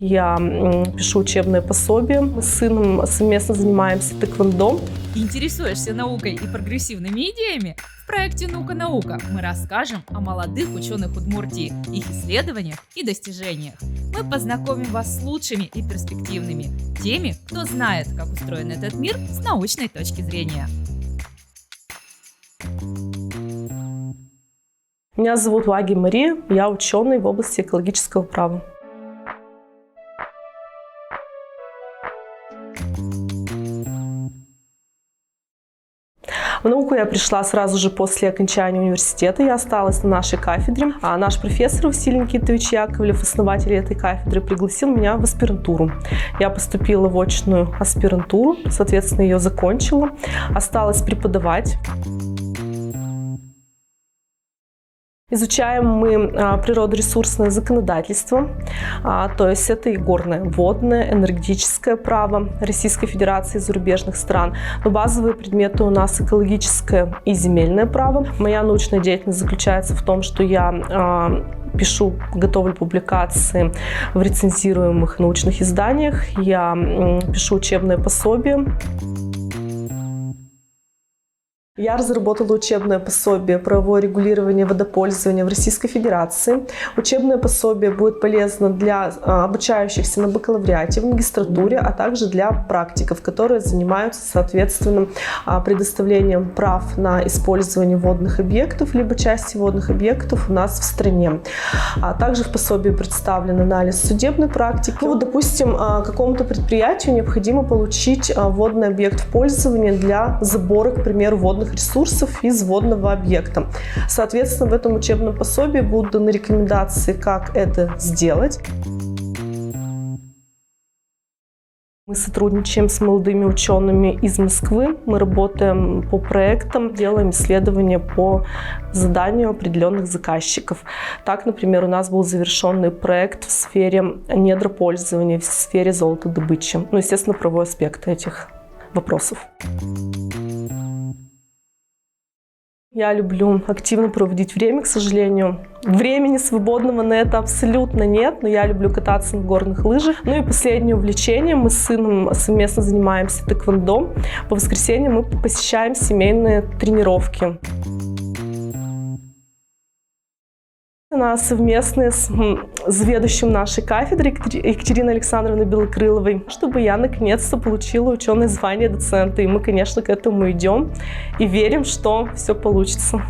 Я пишу учебное пособие. Мы с сыном совместно занимаемся тэквондо. Интересуешься наукой и прогрессивными идеями? В проекте «Наука-наука» мы расскажем о молодых ученых Удмуртии, их исследованиях и достижениях. Мы познакомим вас с лучшими и перспективными, теми, кто знает, как устроен этот мир с научной точки зрения. Меня зовут Лаги Мария, я ученый в области экологического права. В науку я пришла сразу же после окончания университета. Я осталась на нашей кафедре. А наш профессор Василий Никитович Яковлев, основатель этой кафедры, пригласил меня в аспирантуру. Я поступила в очную аспирантуру, соответственно, ее закончила. Осталось преподавать. Изучаем мы природоресурсное законодательство, то есть это и горное, водное, энергетическое право Российской Федерации и зарубежных стран. Но базовые предметы у нас экологическое и земельное право. Моя научная деятельность заключается в том, что я пишу, готовлю публикации в рецензируемых научных изданиях, я пишу учебное пособие. Я разработала учебное пособие «Правовое регулирование водопользования в Российской Федерации». Учебное пособие будет полезно для обучающихся на бакалавриате, в магистратуре, а также для практиков, которые занимаются, соответственно, предоставлением прав на использование водных объектов, либо части водных объектов у нас в стране. Также в пособии представлен анализ судебной практики. Допустим, какому-то предприятию необходимо получить водный объект в пользование для забора, к примеру, водных ресурсов из водного объекта. Соответственно, в этом учебном пособии будут даны рекомендации, как это сделать. Мы сотрудничаем с молодыми учеными из Москвы. Мы работаем по проектам, делаем исследования по заданию определенных заказчиков. Так, например, у нас был завершенный проект в сфере недропользования, в сфере золотодобычи. Естественно, правовой аспект этих вопросов. Я люблю активно проводить время, к сожалению. Времени свободного на это абсолютно нет, но я люблю кататься на горных лыжах. И последнее увлечение. Мы с сыном совместно занимаемся тэквондо. По воскресеньям мы посещаем семейные тренировки. Она совместная с заведующим нашей кафедрой Екатериной Александровной Белокрыловой, чтобы я наконец-то получила ученое звание доцента. И мы, конечно, к этому идем и верим, что все получится.